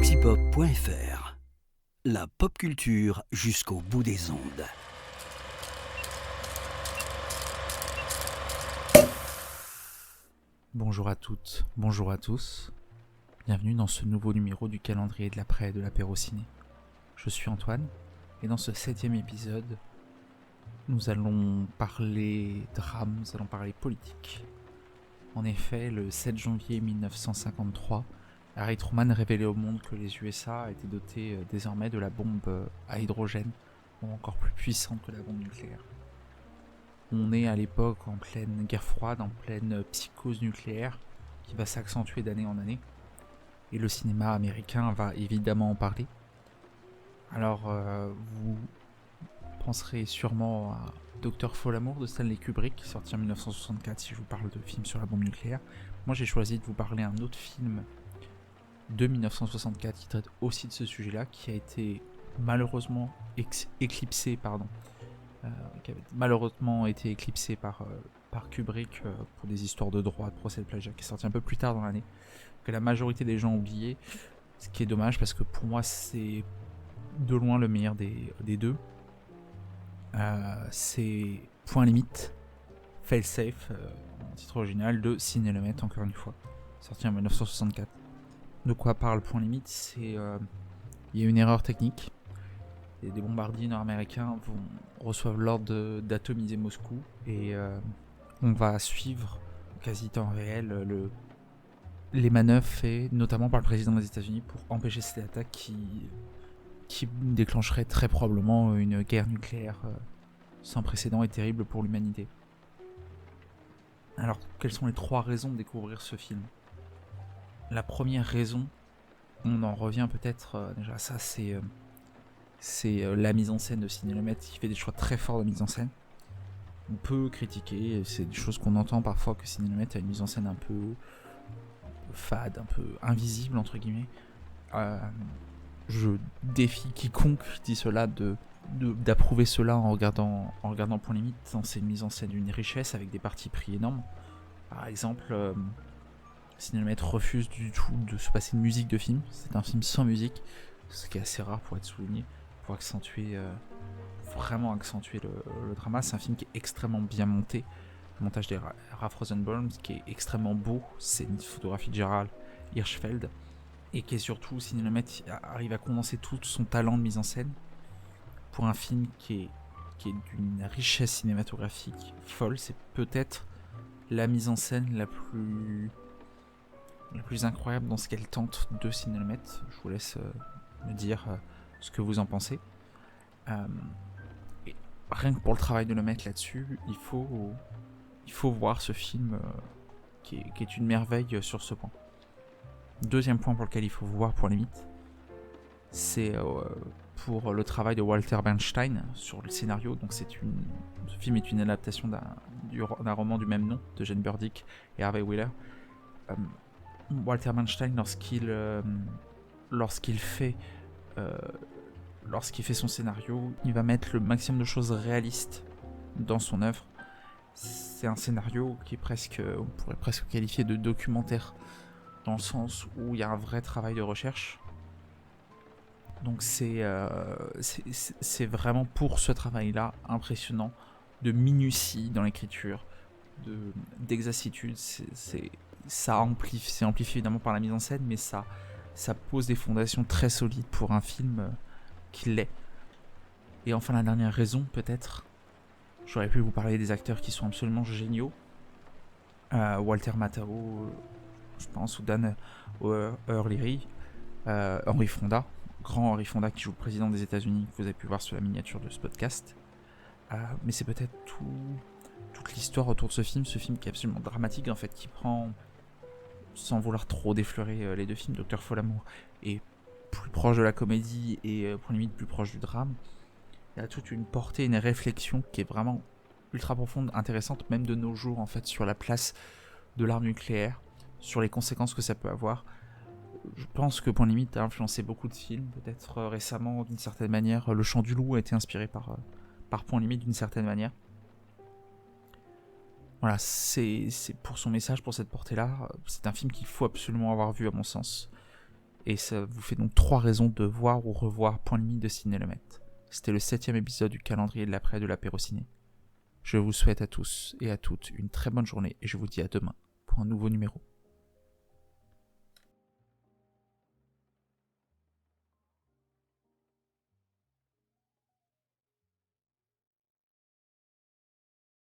antipop.fr. La pop culture jusqu'au bout des ondes. Bonjour à toutes, bonjour à tous. Bienvenue dans ce nouveau numéro du calendrier de l'après et de l'apéro ciné. Je suis Antoine et dans ce 7e épisode, nous allons parler drame, nous allons parler politique. En effet, le 7 janvier 1953, Harry Truman révélait au monde que les USA étaient dotés désormais de la bombe à hydrogène, encore plus puissante que la bombe nucléaire. On est à l'époque en pleine guerre froide, en pleine psychose nucléaire qui va s'accentuer d'année en année. Et le cinéma américain va évidemment en parler. Alors, vous penserez sûrement à Dr. Folamour de Stanley Kubrick, sorti en 1964 si je vous parle de films sur la bombe nucléaire. Moi j'ai choisi de vous parler d'un autre film de 1964 qui traite aussi de ce sujet-là, qui a été malheureusement éclipsé par Kubrick pour des histoires de droit, de procès de plagiat, qui est sorti un peu plus tard dans l'année, que la majorité des gens ont oublié, ce qui est dommage parce que pour moi c'est de loin le meilleur des deux. C'est Point Limite, Fail Safe, en titre original de Sidney Lumet, encore une fois, sorti en 1964. De quoi parle Point Limite ? Il y a une erreur technique. Et des bombardiers nord-américains reçoivent l'ordre d'atomiser Moscou et on va suivre quasi temps réel les manœuvres faites notamment par le président des États-Unis pour empêcher cette attaque qui déclencherait très probablement une guerre nucléaire sans précédent et terrible pour l'humanité. Alors, quelles sont les 3 raisons de découvrir ce film ? La première raison, on en revient peut-être déjà à ça, c'est la mise en scène de Sidney Lumet qui fait des choix très forts de mise en scène. On peut critiquer, c'est des choses qu'on entend parfois, que Sidney Lumet a une mise en scène un peu fade, un peu invisible entre guillemets. Je défie quiconque dit cela d'approuver cela en regardant Point Limite. C'est une mise en scène d'une richesse avec des partis pris énormes. Par exemple, Sidney Lumet refuse du tout de se passer de musique de film. C'est un film sans musique, ce qui est assez rare pour être souligné, pour vraiment accentuer le drama. C'est un film qui est extrêmement bien monté. Le montage des Raph Rosenbaum qui est extrêmement beau. C'est une photographie de Gerald Hirschfeld. Et qui est surtout, Sidney Lumet arrive à condenser tout son talent de mise en scène pour un film qui est d'une richesse cinématographique folle. C'est peut-être la mise en scène la plus incroyable dans ce qu'elle tente de Sidney Lumet. Je vous laisse me dire ce que vous en pensez. Et rien que pour le travail de Lumet là-dessus, il faut voir ce film qui est une merveille sur ce point. Deuxième point pour lequel il faut voir Point Limite, c'est pour le travail de Walter Bernstein sur le scénario. Donc ce film est une adaptation d'un roman du même nom de Jane Burdick et Harvey Wheeler. Walter Bernstein, lorsqu'il fait son scénario, il va mettre le maximum de choses réalistes dans son œuvre. C'est un scénario qui est on pourrait presque qualifier de documentaire, dans le sens où il y a un vrai travail de recherche. Donc c'est vraiment pour ce travail-là impressionnant, de minutie dans l'écriture, d'exactitude. C'est amplifié évidemment par la mise en scène, mais ça pose des fondations très solides pour un film qui l'est. Et enfin la dernière raison, peut-être, j'aurais pu vous parler des acteurs qui sont absolument géniaux. Walter Matthau, je pense, ou Dan O'Leary, Henry Fonda, grand Henry Fonda qui joue le président des États-Unis, que vous avez pu voir sur la miniature de ce podcast. Mais c'est peut-être toute l'histoire autour de ce film qui est absolument dramatique, en fait, qui prend, sans vouloir trop défleurer les deux films, Dr. Folamour est plus proche de la comédie et Point Limite plus proche du drame. Il y a toute une portée, une réflexion qui est vraiment ultra profonde, intéressante, même de nos jours, en fait, sur la place de l'arme nucléaire, sur les conséquences que ça peut avoir. Je pense que Point Limite a influencé beaucoup de films, peut-être récemment d'une certaine manière. Le Chant du Loup a été inspiré par Point Limite d'une certaine manière. Voilà, c'est pour son message, pour cette portée-là. C'est un film qu'il faut absolument avoir vu à mon sens. Et ça vous fait donc 3 raisons de voir ou revoir Point limite de Sidney Lumet. C'était le 7e épisode du calendrier de l'après de l'apéro ciné. Je vous souhaite à tous et à toutes une très bonne journée et je vous dis à demain pour un nouveau numéro.